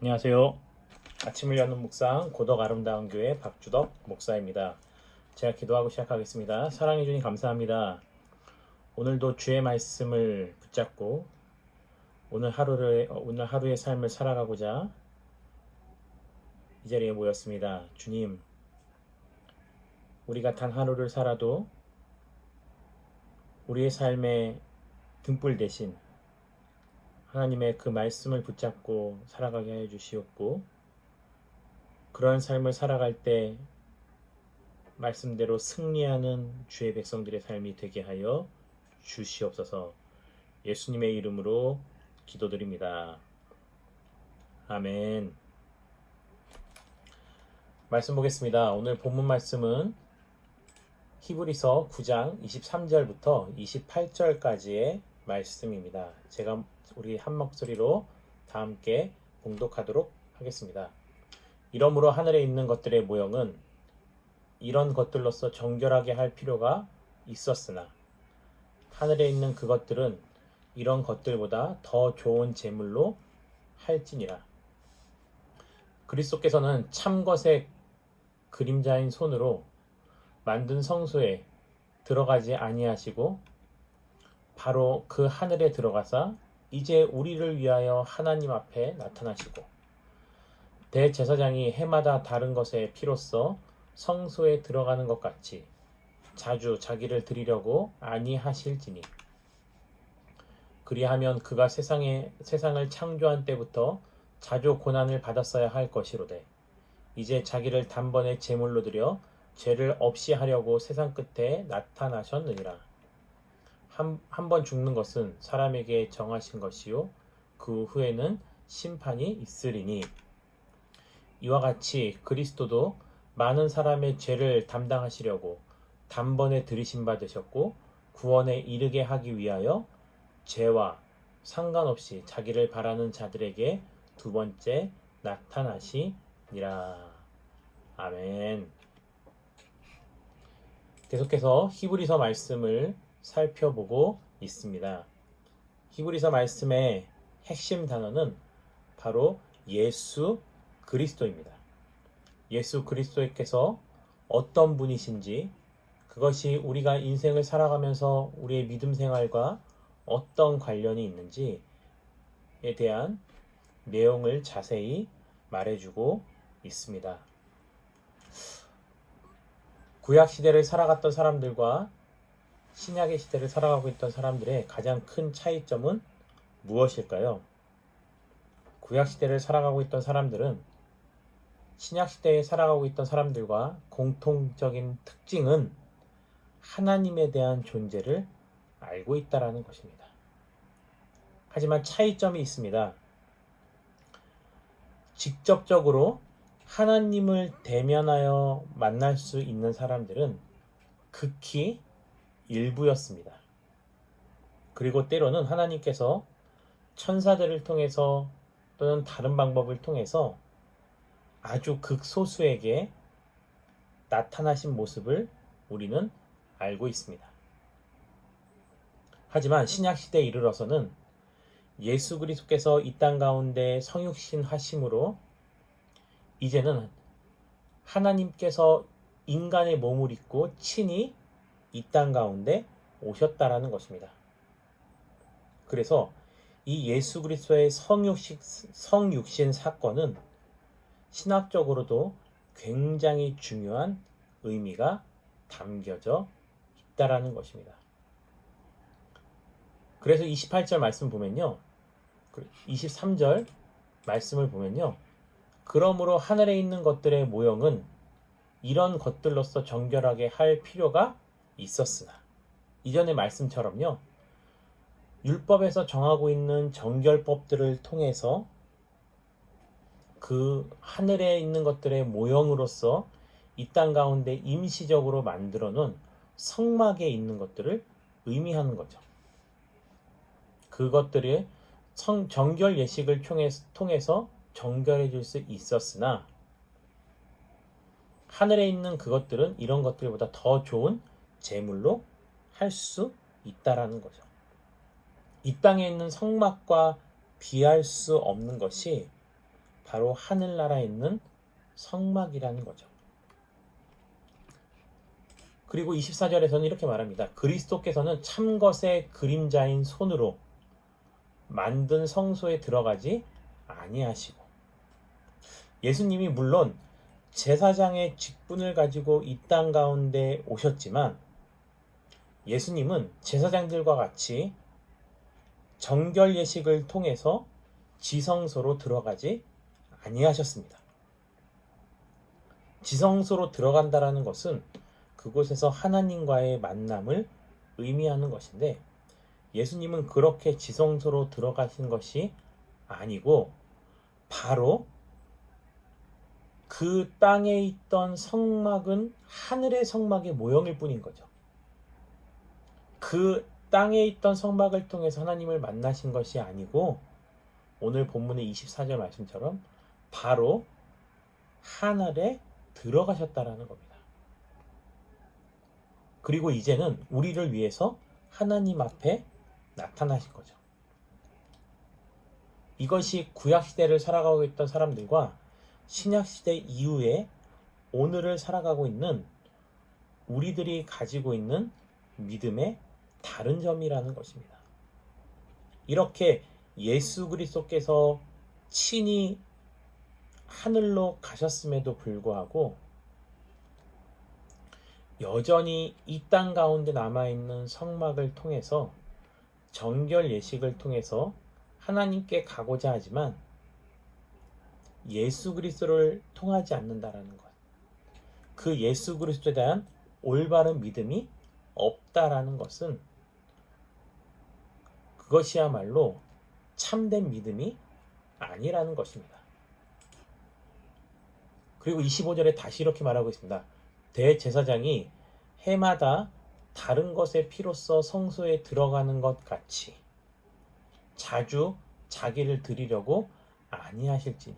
안녕하세요. 아침을 여는 묵상 고독 아름다운 교회 박주덕 목사입니다. 제가 기도하고 시작하겠습니다. 사랑해 주님 감사합니다. 오늘도 주의 말씀을 붙잡고 오늘 하루의 삶을 살아가고자 이 자리에 모였습니다. 주님, 우리가 단 하루를 살아도 우리의 삶의 등불 대신 하나님의 그 말씀을 붙잡고 살아가게 해 주시옵고, 그러한 삶을 살아갈 때 말씀대로 승리하는 주의 백성들의 삶이 되게 하여 주시옵소서. 예수님의 이름으로 기도드립니다. 아멘. 말씀 보겠습니다. 오늘 본문 말씀은 히브리서 9장 23절부터 28절까지의 말씀입니다. 제가 우리 한 목소리로 다 함께 봉독하도록 하겠습니다. 이러므로 하늘에 있는 것들의 모형은 이런 것들로서 정결하게 할 필요가 있었으나 하늘에 있는 그것들은 이런 것들보다 더 좋은 제물로 할지니라. 그리스도께서는 참것의 그림자인 손으로 만든 성소에 들어가지 아니하시고 바로 그 하늘에 들어가사 이제 우리를 위하여 하나님 앞에 나타나시고 대제사장이 해마다 다른 것의 피로써 성소에 들어가는 것 같이 자주 자기를 드리려고 아니하실지니, 그리하면 그가 세상을 창조한 때부터 자주 고난을 받았어야 할 것이로되 이제 자기를 단번에 제물로 드려 죄를 없이 하려고 세상 끝에 나타나셨느니라. 한 번 죽는 것은 사람에게 정하신 것이요 그 후에는 심판이 있으리니, 이와 같이 그리스도도 많은 사람의 죄를 담당하시려고 단번에 들이심 받으셨고 구원에 이르게 하기 위하여 죄와 상관없이 자기를 바라는 자들에게 두 번째 나타나시니라. 아멘. 계속해서 히브리서 말씀을 살펴보고 있습니다. 히브리서 말씀의 핵심 단어는 바로 예수 그리스도입니다. 예수 그리스도께서 어떤 분이신지, 그것이 우리가 인생을 살아가면서 우리의 믿음 생활과 어떤 관련이 있는지에 대한 내용을 자세히 말해주고 있습니다. 구약 시대를 살아갔던 사람들과 신약의 시대를 살아가고 있던 사람들의 가장 큰 차이점은 무엇일까요? 구약 시대를 살아가고 있던 사람들은 신약 시대에 살아가고 있던 사람들과 공통적인 특징은 하나님에 대한 존재를 알고 있다는 것입니다. 하지만 차이점이 있습니다. 직접적으로 하나님을 대면하여 만날 수 있는 사람들은 극히 일부였습니다. 그리고 때로는 하나님께서 천사들을 통해서 또는 다른 방법을 통해서 아주 극소수에게 나타나신 모습을 우리는 알고 있습니다. 하지만 신약시대에 이르러서는 예수 그리스도께서 이 땅 가운데 성육신 하심으로 이제는 하나님께서 인간의 몸을 입고 친히 이 땅 가운데 오셨다라는 것입니다. 그래서 이 예수 그리스도의 성육신 사건은 신학적으로도 굉장히 중요한 의미가 담겨져 있다라는 것입니다. 그래서 28절 말씀 보면요, 23절 말씀을 보면요, 그러므로 하늘에 있는 것들의 모형은 이런 것들로서 정결하게 할 필요가 있었으나, 이전의 말씀처럼요, 율법에서 정하고 있는 정결법들을 통해서 그 하늘에 있는 것들의 모형으로서 이 땅 가운데 임시적으로 만들어 놓은 성막에 있는 것들을 의미하는 거죠. 그것들이 정결 예식을 통해서 정결해 줄 수 있었으나 하늘에 있는 그것들은 이런 것들보다 더 좋은 제물로 할 수 있다라는 거죠. 이 땅에 있는 성막과 비할 수 없는 것이 바로 하늘나라에 있는 성막이라는 거죠. 그리고 24절에서는 이렇게 말합니다. 그리스도께서는 참것의 그림자인 손으로 만든 성소에 들어가지 아니하시고, 예수님이 물론 제사장의 직분을 가지고 이 땅 가운데 오셨지만 예수님은 제사장들과 같이 정결 예식을 통해서 지성소로 들어가지 아니하셨습니다. 지성소로 들어간다라는 것은 그곳에서 하나님과의 만남을 의미하는 것인데, 예수님은 그렇게 지성소로 들어가신 것이 아니고 바로 그 땅에 있던 성막은 하늘의 성막의 모형일 뿐인 거죠. 그 땅에 있던 성막을 통해서 하나님을 만나신 것이 아니고 오늘 본문의 24절 말씀처럼 바로 하늘에 들어가셨다라는 겁니다. 그리고 이제는 우리를 위해서 하나님 앞에 나타나신 거죠. 이것이 구약시대를 살아가고 있던 사람들과 신약시대 이후에 오늘을 살아가고 있는 우리들이 가지고 있는 믿음의 다른 점이라는 것입니다. 이렇게 예수 그리스도께서 친히 하늘로 가셨음에도 불구하고 여전히 이 땅 가운데 남아있는 성막을 통해서 정결 예식을 통해서 하나님께 가고자 하지만 예수 그리스도를 통하지 않는다라는 것. 그 예수 그리스도에 대한 올바른 믿음이 없다라는 것은 그것이야말로 참된 믿음이 아니라는 것입니다. 그리고 25절에 다시 이렇게 말하고 있습니다. 대제사장이 해마다 다른 것의 피로써 성소에 들어가는 것 같이 자주 자기를 드리려고 아니하실지니.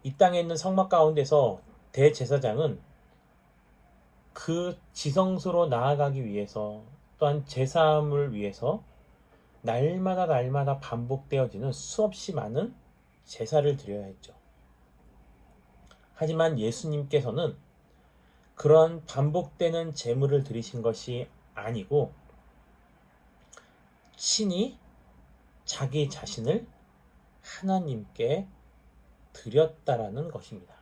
이 땅에 있는 성막 가운데서 대제사장은 그 지성소로 나아가기 위해서 또한 제사함을 위해서 날마다 반복되어지는 수없이 많은 제사를 드려야 했죠. 하지만 예수님께서는 그런 반복되는 제물을 드리신 것이 아니고 친히 자기 자신을 하나님께 드렸다라는 것입니다.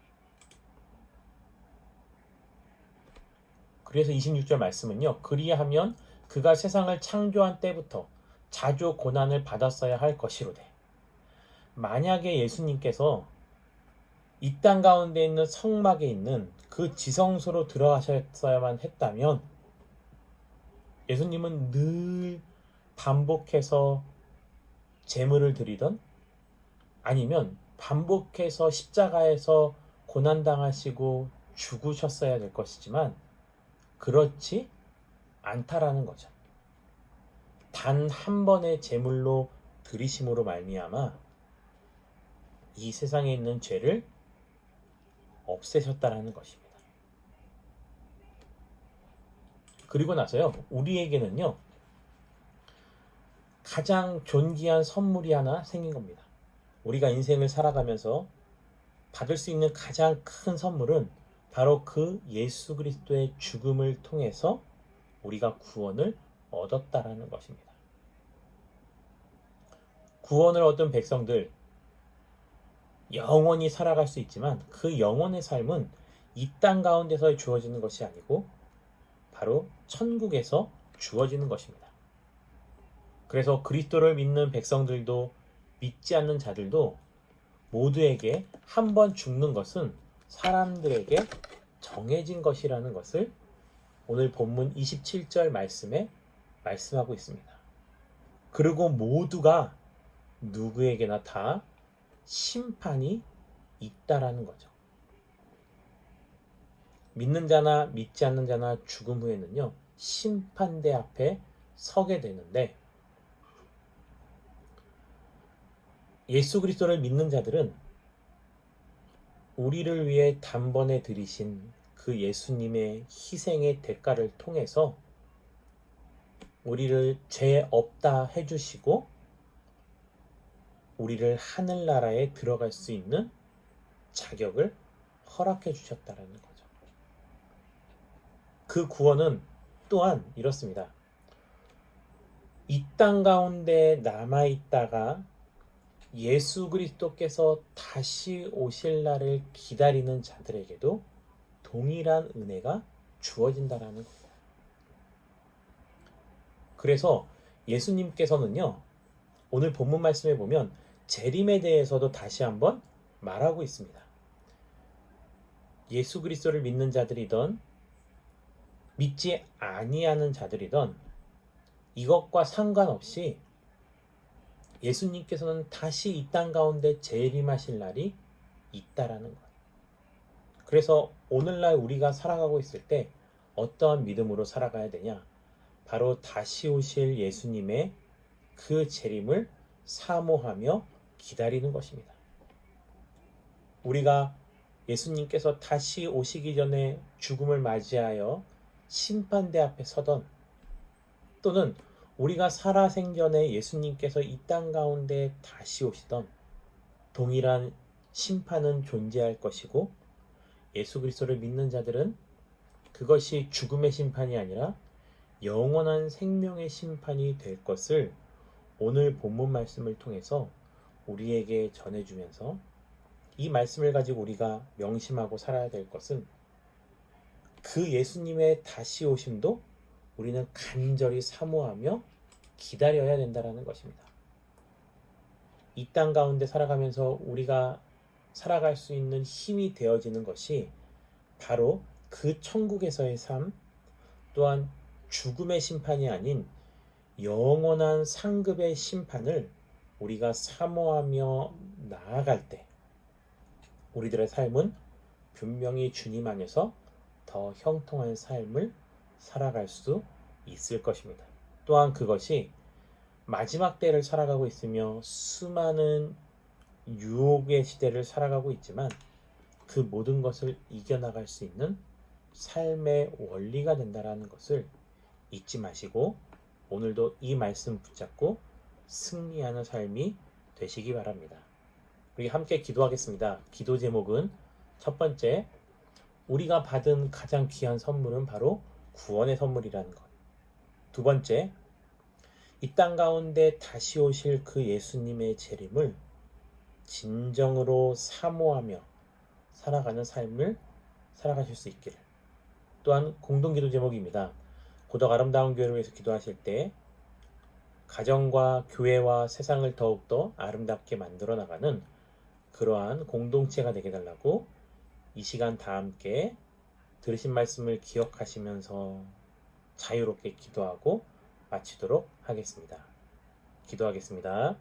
그래서 26절 말씀은요. 그리하면 그가 세상을 창조한 때부터 자주 고난을 받았어야 할 것이로되. 만약에 예수님께서 이 땅 가운데 있는 성막에 있는 그 지성소로 들어가셨어야만 했다면 예수님은 늘 반복해서 제물을 드리던 아니면 반복해서 십자가에서 고난당하시고 죽으셨어야 될 것이지만 그렇지 않다라는 거죠. 단 한 번의 제물로 드리심으로 말미암아 이 세상에 있는 죄를 없애셨다라는 것입니다. 그리고 나서요, 우리에게는요, 가장 존귀한 선물이 하나 생긴 겁니다. 우리가 인생을 살아가면서 받을 수 있는 가장 큰 선물은 바로 그 예수 그리스도의 죽음을 통해서 우리가 구원을 얻었다라는 것입니다. 구원을 얻은 백성들, 영원히 살아갈 수 있지만 그 영원의 삶은 이 땅 가운데서 주어지는 것이 아니고 바로 천국에서 주어지는 것입니다. 그래서 그리스도를 믿는 백성들도 믿지 않는 자들도 모두에게 한 번 죽는 것은 사람들에게 정해진 것이라는 것을 오늘 본문 27절 말씀에 말씀하고 있습니다. 그리고 모두가 누구에게나 다 심판이 있다라는 거죠. 믿는 자나 믿지 않는 자나 죽음 후에는요, 심판대 앞에 서게 되는데 예수 그리스도를 믿는 자들은 우리를 위해 단번에 들이신 그 예수님의 희생의 대가를 통해서 우리를 죄 없다 해주시고 우리를 하늘나라에 들어갈 수 있는 자격을 허락해 주셨다라는 거죠. 그 구원은 또한 이렇습니다. 이 땅 가운데 남아있다가 예수 그리스도께서 다시 오실 날을 기다리는 자들에게도 동일한 은혜가 주어진다라는 거예요. 그래서 예수님께서는요, 오늘 본문 말씀에 보면 재림에 대해서도 다시 한번 말하고 있습니다. 예수 그리스도를 믿는 자들이든 믿지 아니하는 자들이든 이것과 상관없이 예수님께서는 다시 이 땅 가운데 재림하실 날이 있다라는 거예요. 그래서 오늘날 우리가 살아가고 있을 때 어떠한 믿음으로 살아가야 되냐? 바로 다시 오실 예수님의 그 재림을 사모하며 기다리는 것입니다. 우리가 예수님께서 다시 오시기 전에 죽음을 맞이하여 심판대 앞에 서던, 또는 우리가 살아생전에 예수님께서 이 땅 가운데 다시 오시던 동일한 심판은 존재할 것이고, 예수 그리스도를 믿는 자들은 그것이 죽음의 심판이 아니라 영원한 생명의 심판이 될 것을 오늘 본문 말씀을 통해서 우리에게 전해주면서, 이 말씀을 가지고 우리가 명심하고 살아야 될 것은 그 예수님의 다시 오심도 우리는 간절히 사모하며 기다려야 된다는 것입니다. 이 땅 가운데 살아가면서 우리가 살아갈 수 있는 힘이 되어지는 것이 바로 그 천국에서의 삶, 또한 죽음의 심판이 아닌 영원한 상급의 심판을 우리가 사모하며 나아갈 때 우리들의 삶은 분명히 주님 안에서 더 형통한 삶을 살아갈 수 있을 것입니다. 또한 그것이 마지막 때를 살아가고 있으며 수많은 유혹의 시대를 살아가고 있지만 그 모든 것을 이겨나갈 수 있는 삶의 원리가 된다는 것을 잊지 마시고 오늘도 이 말씀 붙잡고 승리하는 삶이 되시기 바랍니다. 우리 함께 기도하겠습니다. 기도 제목은 첫 번째, 우리가 받은 가장 귀한 선물은 바로 구원의 선물이라는 것. 두 번째, 이 땅 가운데 다시 오실 그 예수님의 재림을 진정으로 사모하며 살아가는 삶을 살아가실 수 있기를. 또한 공동기도 제목입니다. 고덕 아름다운 교회를 위해서 기도하실 때 가정과 교회와 세상을 더욱더 아름답게 만들어 나가는 그러한 공동체가 되게 달라고 이 시간 다 함께 들으신 말씀을 기억하시면서 자유롭게 기도하고 마치도록 하겠습니다. 기도하겠습니다.